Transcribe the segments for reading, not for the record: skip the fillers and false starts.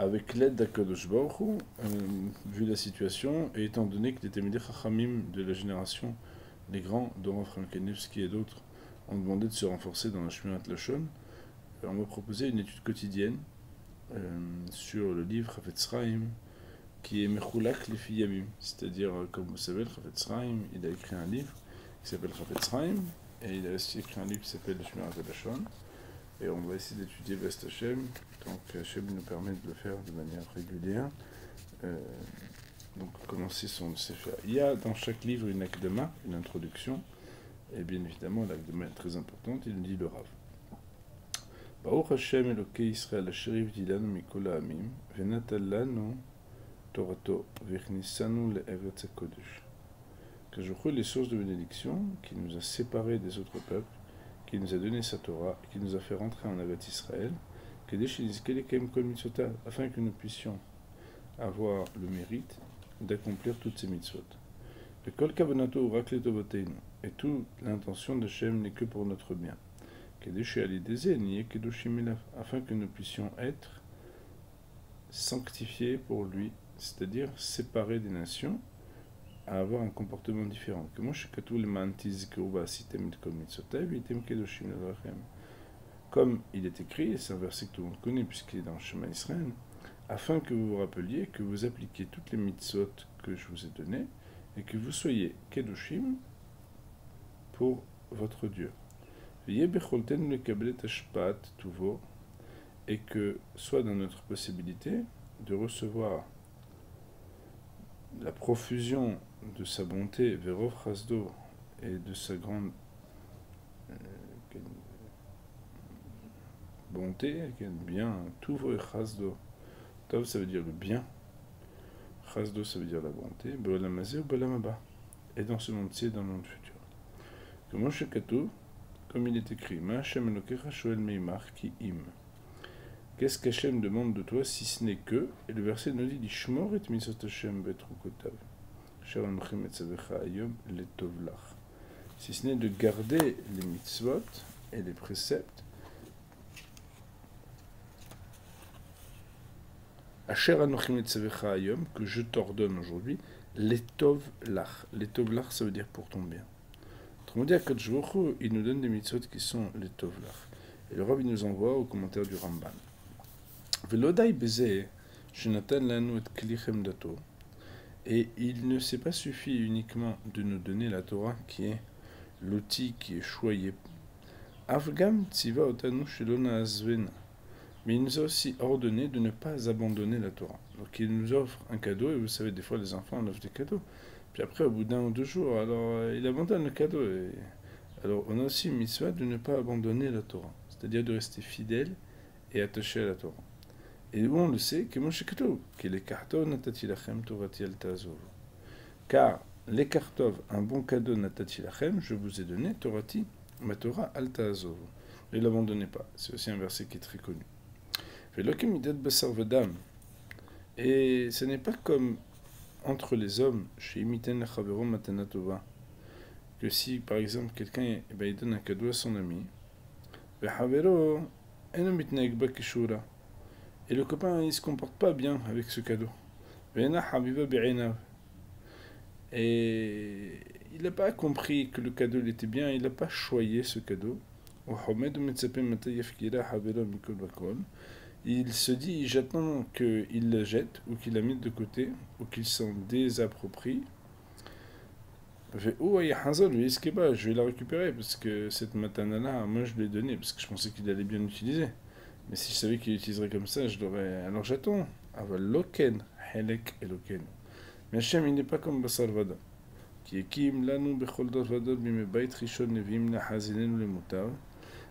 avec l'aide d'Akadosh Baruch Hu, vu la situation, et étant donné que les Talmidei Chachamim de la génération, les grands, Doron Frankenevski et d'autres, ont demandé de se renforcer dans la Shmirat Lashon, on m'a proposé une étude quotidienne sur le livre Chafetz Chaim, qui est Mechulak Lefi Yamim, c'est-à-dire, comme vous savez, le Chafetz Chaim, il a écrit un livre qui s'appelle Chafetz Chaim, et il a aussi écrit un livre qui s'appelle Shmirat Lashon, et on va essayer d'étudier Vest Hashem, donc Hashem nous permet de le faire de manière régulière. Donc commencer son Sefer. Il y a dans chaque livre une Akdama, une introduction, et bien évidemment l'Akdama est très importante, il dit le Rav. Baruch Hashem Elokei Yisrael asher hivdilanu mikol ha'amim venatal lanu Torato v'echnisanu le'eretz hakodesh. Que je crois les sources de bénédiction qui nous a séparés des autres peuples, qui nous a donné sa Torah, qui nous a fait rentrer en Eretz Israël, afin que nous puissions avoir le mérite d'accomplir toutes ces mitzvot. Et toute l'intention de Shem n'est que pour notre bien. Afin que nous puissions être sanctifiés pour lui, c'est-à-dire séparés des nations, à avoir un comportement différent. Comme il est écrit, et c'est un verset que tout le monde connaît puisqu'il est dans le Shema Israël, afin que vous vous rappeliez que vous appliquiez toutes les mitzvot que je vous ai données et que vous soyez kedoshim pour votre Dieu. Et que soit dans notre possibilité de recevoir la profusion de sa bonté, Verov Chasdo, et de sa grande bonté, bien, Tuvo et Chasdo. Tov, ça veut dire le bien. Chasdo, ça veut dire la bonté. Beolamazé ou Beolamaba. Et dans ce monde-ci et dans le monde futur. Comme Shekatou, comme il est écrit, Ma Hashem Elokecha Shoel Meimar Ki Im. Qu'est-ce qu'Hachem demande de toi si ce n'est que, et le verset nous dit, Lishmor et Mitzvot Hashem Betrukotav. Sher Anochim Etzavecha Ayom Letov Lach. Si ce n'est de garder les mitzvot et les préceptes, Asher Anochim Etzavecha Ayom, que je t'ordonne aujourd'hui, Letov Lach. Letov Lach, ça veut dire pour ton bien. Autrement dit, Akadosh Baruch Hu, il nous donne des mitzvot qui sont Letov Lach. Et le Rav, il nous envoie au commentaire du Ramban. Et il ne s'est pas suffi uniquement de nous donner la Torah qui est l'outil qui est choyé. Mais il nous a aussi ordonné de ne pas abandonner la Torah. Donc il nous offre un cadeau, et vous savez, des fois les enfants on offre des cadeaux. Puis après, au bout d'un ou deux jours, alors il abandonne le cadeau. Alors on a aussi une mitzvah de ne pas abandonner la Torah, c'est-à-dire de rester fidèle et attaché à la Torah. Et où on le sait, que Moshe Ketov, que les kartov natati lachem torati al ta'azov. Car les kartov, un bon cadeau natati lachem, je vous ai donné torati, ma Torah al ta'azov. Ne l'abandonnez pas. C'est aussi un verset qui est très connu. Velokim idat basar vadam. Et ce n'est pas comme entre les hommes, chez imiten lachavero matana tova, que si par exemple quelqu'un il donne un cadeau à son ami, vechavero eno mitnaeg ba kishura. Et le copain, il ne se comporte pas bien avec ce cadeau. Et il n'a pas compris que le cadeau il était bien, il n'a pas choyé ce cadeau. Il se dit, j'attends qu'il la jette, ou qu'il la mette de côté, ou qu'il s'en désapproprie. Je vais la récupérer, parce que cette matana-là, moi je l'ai donnée, parce que je pensais qu'il allait bien l'utiliser. Mais si je savais qu'il utiliserait comme ça, je l'aurais. Alors j'attends. Aval loken, helek eloken. Mais Hachem, il n'est pas comme Basar Vada. Qui est kim lanu bechol dor vador bimebait rishon nevim nahazinenu le mutav.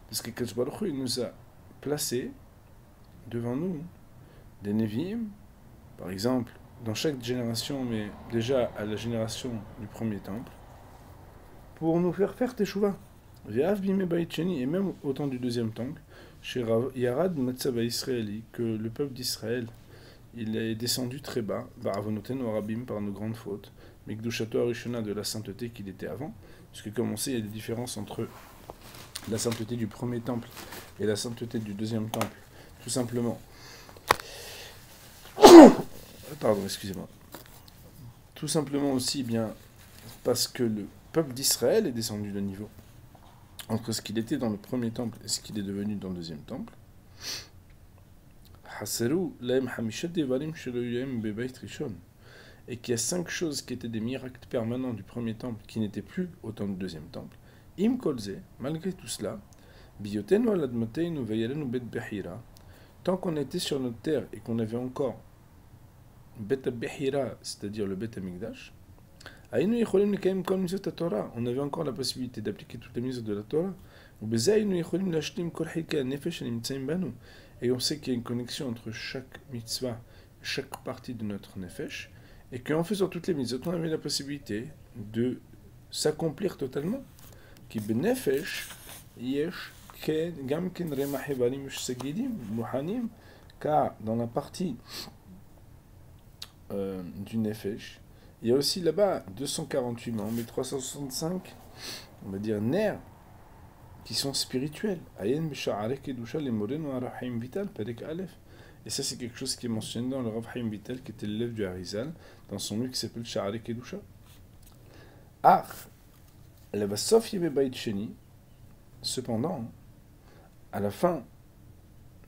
Parce que Kadosh Baruch Hu, il nous a placé devant nous des nevim, par exemple, dans chaque génération, mais déjà à la génération du premier temple, pour nous faire teshuva. Ve'av bimebait sheni, et même au temps du deuxième temple. Chez Yarad Matzava Israéli, que le peuple d'Israël, il est descendu très bas, Ba'avonoten Arabim, par nos grandes fautes, mais Gdushato Arishona, de la sainteté qu'il était avant, parce que comme on sait, il y a des différences entre la sainteté du premier temple et la sainteté du deuxième temple, tout simplement. Pardon, excusez-moi. Tout simplement aussi bien parce que le peuple d'Israël est descendu de niveau entre ce qu'il était dans le premier temple et ce qu'il est devenu dans le deuxième temple. Et qu'il y a 5 choses qui étaient des miracles permanents du premier temple qui n'étaient plus au temps du deuxième temple. Im kolze, malgré tout cela, biyotenu aladmoteinu veyalenu bet behira, tant qu'on était sur notre terre et qu'on avait encore bet behira, c'est-à-dire le bet amigdash, aynu yicholim lekayem kol mitzvot Torah, on avait encore la possibilité d'appliquer toutes les mitzvot de la Torah. Ubezaynu yicholim lashlim kol chilkei hanefesh hanimtzaim banu, et on sait qu'il y a une connexion entre chaque mitzvah, chaque partie de notre nefesh, et qu'en faisant toutes les mitzvot, on avait la possibilité de s'accomplir totalement. Ki benefesh yesh gam ken remach evarim sagidim muhanim, car dans la partie du nefesh, il y a aussi là-bas 248 membres et 365, on va dire, nerfs qui sont spirituels. Ayen b'sha'arek edusha lemoren ou Rav Chaim Vital, Perek Aleph. Et ça, c'est quelque chose qui est mentionné dans le Rav Chaim Vital, qui était l'élève du Harizal, dans son livre qui s'appelle Sha'arek Edusha. Ah, la Basof Yebe Bait Sheni, cependant, à la fin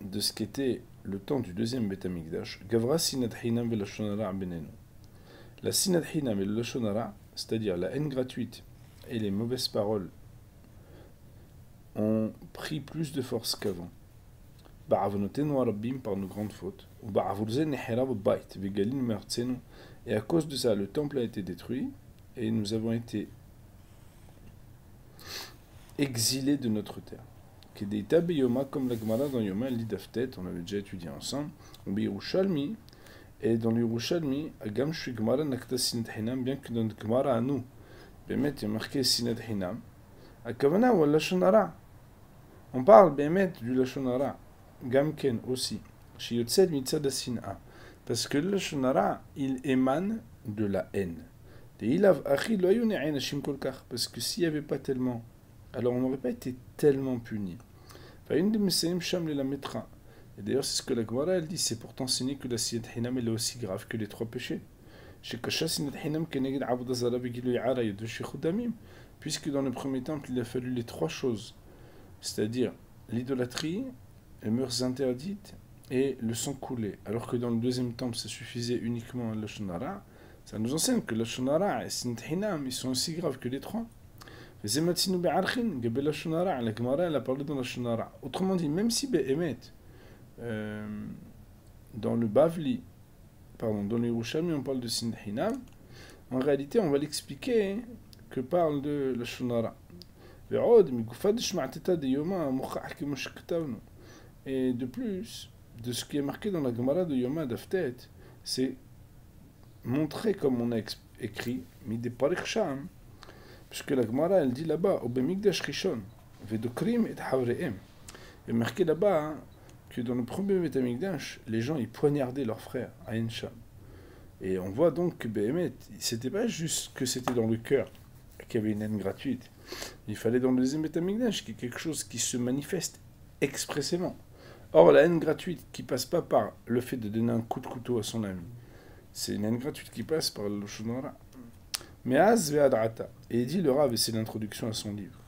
de ce qu'était le temps du deuxième Beth Amikdash, Gavra Sinat Hinam Velashon Hara Benenu. La Sinat Hinam et le Lashon Hara, c'est-à-dire la haine gratuite et les mauvaises paroles, ont pris plus de force qu'avant. Ba'avonotenu Rabbim, par nos grandes fautes, ou Ba'avurzen Neherav Bait Vegalin Mertzenu, et à cause de ça, le temple a été détruit et nous avons été exilés de notre terre. Kedeita Beyoma, comme la Gemara dans Yoma, l'Idaftet, on avait déjà étudié ensemble, ou Yerushalmi, et dans l'Yerushalmi, Agam Shui Gemara Nakta Sinat Hinam, bien que dans notre Gemara à nous, Bémet, il y a marqué Sinat Hinam, Akavana ou Lashon Hara. On parle Bémet du Lashon Hara, Gamken aussi, Shiyotsed Mitzad Sin'a, parce que le Lashon Hara, il émane de la haine. Parce que s'il n'y avait pas tellement, alors on n'aurait pas été tellement punis. Et d'ailleurs, c'est ce que la Gemara elle dit, c'est pour t'enseigner que la Sinat Hinam est aussi grave que les 3 péchés. Puisque dans le premier temple, il a fallu les 3 choses, c'est-à-dire l'idolâtrie, les mœurs interdites et le sang coulé. Alors que dans le deuxième temple, ça suffisait uniquement à Lashon Hara. Ça nous enseigne que Lashon Hara et Sinat Hinam, ils sont aussi graves que les 3. La Gemara, elle a parlé dans Lashon Hara. Autrement dit, même si Be'emet, dans le Bavli, pardon, dans le Yerushalmi, on parle de Sinat Hinam, en réalité, on va l'expliquer que parle de Lashon Hara. Et de plus, de ce qui est marqué dans la Gemara de Yoma Daftet, c'est montré comme on a écrit, puisque la Gemara elle dit là-bas, Obemigdash Rishon, Vedokrim et Havreem. Il est marqué là-bas que dans le premier Beth Amikdash, les gens ils poignardaient leurs frères à Ensham. Et on voit donc que Behemet, c'était pas juste que c'était dans le cœur qu'il y avait une haine gratuite. Il fallait dans le deuxième Beth Amikdash qu'il y ait quelque chose qui se manifeste expressément. Or, la haine gratuite qui passe pas par le fait de donner un coup de couteau à son ami, c'est une haine gratuite qui passe par le Lashon Hara. Mais Az ve'adrata. Et il dit le Rav, et c'est l'introduction à son livre.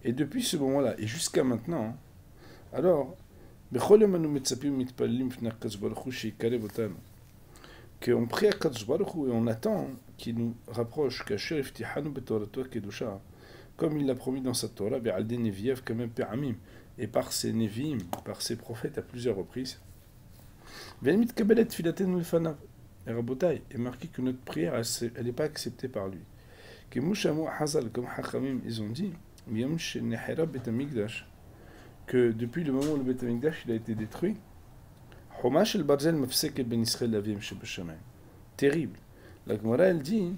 Et depuis ce moment-là, et jusqu'à maintenant, alors, qu'on prie à Kadosh Baruch Hu et on attend qu'il nous rapproche, comme il l'a promis dans sa Torah, et par ses Nevi'im, par ses prophètes à plusieurs reprises. Et Rabotai est marqué que notre prière, elle n'est pas acceptée par lui. Comme Hachamim, ils ont dit, que depuis le moment où le Beth Amikdash il a été détruit, terrible. La Gemara elle dit,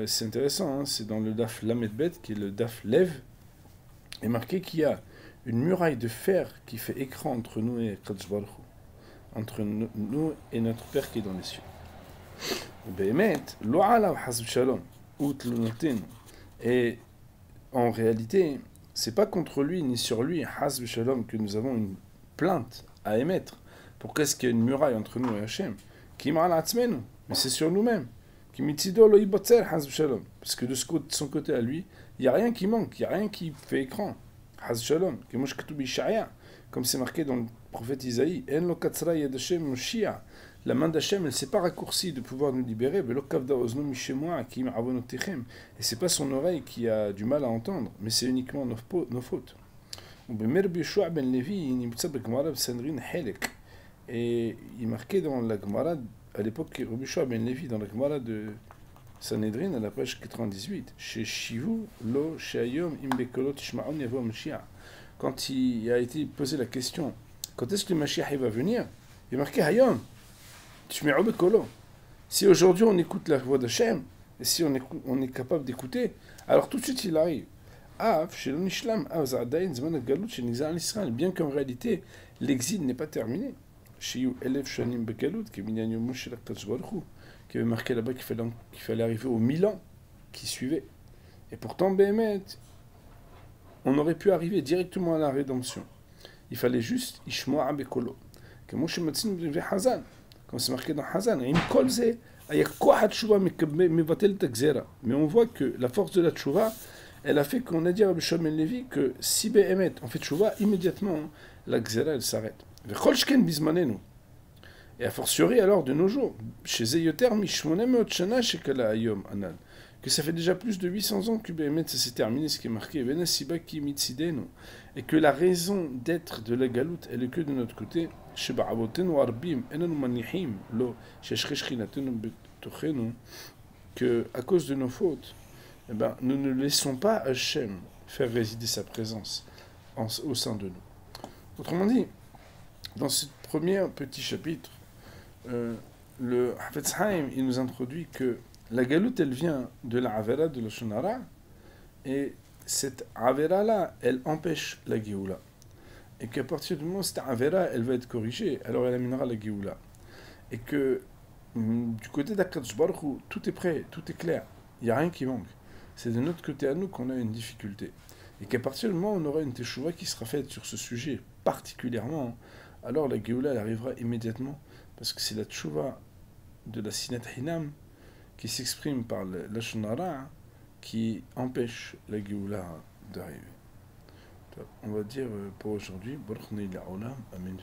c'est intéressant, hein, c'est dans le Daf Lamed Bet, qui est le Daf Lev, est marqué qu'il y a une muraille de fer qui fait écran entre nous et Kadosh Baruch Hu, entre nous et notre Père qui est dans les cieux. Et en réalité, c'est pas contre lui ni sur lui, Hasb Shalom, que nous avons une plainte à émettre. Pourquoi est-ce qu'il y a une muraille entre nous et Hachem? Mais c'est sur nous-mêmes. Parce que de son côté à lui, il n'y a rien qui manque, il n'y a rien qui fait écran. Comme c'est marqué dans le prophète Isaïe, la main d'Hachem, elle ne s'est pas raccourcie de pouvoir nous libérer. Et c'est pas son oreille qui a du mal à entendre, mais c'est uniquement nos fautes. Et il marquait dans la Gemara, à l'époque, Rabbi Shua ben Levi, dans la Gemara de Sanhedrin, à la page 98, chez Shivu, lo shayom im bekolot ishma'on yavo Mashiach. Quand il a été posé la question, quand est-ce que le Mashiach va venir, il est marqué Hayom, tishma'on bekolo. Si aujourd'hui on écoute la voix d'Hachem, et si on est capable d'écouter, alors tout de suite il arrive. Bien qu'en réalité, l'exil n'est pas terminé. Qui avait marqué là-bas qu'il fallait arriver aux 1000 ans qui suivaient. Et pourtant, Béhémet, on aurait pu arriver directement à la rédemption. Il fallait juste Ishmoa Bekolo. Comme c'est marqué dans Hazan. Mais on voit que la force de la tchouva, elle a fait qu'on a dit à Rabbi Shua ben Levi que si Béhémet on fait tchouva, immédiatement la gzera elle s'arrête. Et a fortiori alors de nos jours, chez Zeyoter Mishmonemot chez Kala Ayom Anan, que ça fait déjà plus de 800 ans que Béhémet ça s'est terminé, ce qui est marqué, et que la raison d'être de la galoute, elle est que de notre côté, que à cause de nos fautes, eh ben, nous ne laissons pas Hachem faire résider sa présence au sein de nous. Autrement dit, dans ce premier petit chapitre, le Hafetz Haim, il nous introduit que la galoute, elle vient de la Avera de la Shonara, et cette Avera-là, elle empêche la Géoula. Et qu'à partir du moment où cette Avera, elle va être corrigée, alors elle amènera la Géoula. Et que du côté d'Akadosh Baruch Hu, tout est prêt, tout est clair, il n'y a rien qui manque. C'est de notre côté à nous qu'on a une difficulté. Et qu'à partir du moment où on aura une teshuva qui sera faite sur ce sujet particulièrement, alors la Géoula, elle arrivera immédiatement, parce que c'est la teshuva de la Sinat Hinam qui s'exprime par la Shonara qui empêche la Géoula d'arriver. On va dire pour aujourd'hui, Baruch Neil Olam, Amen.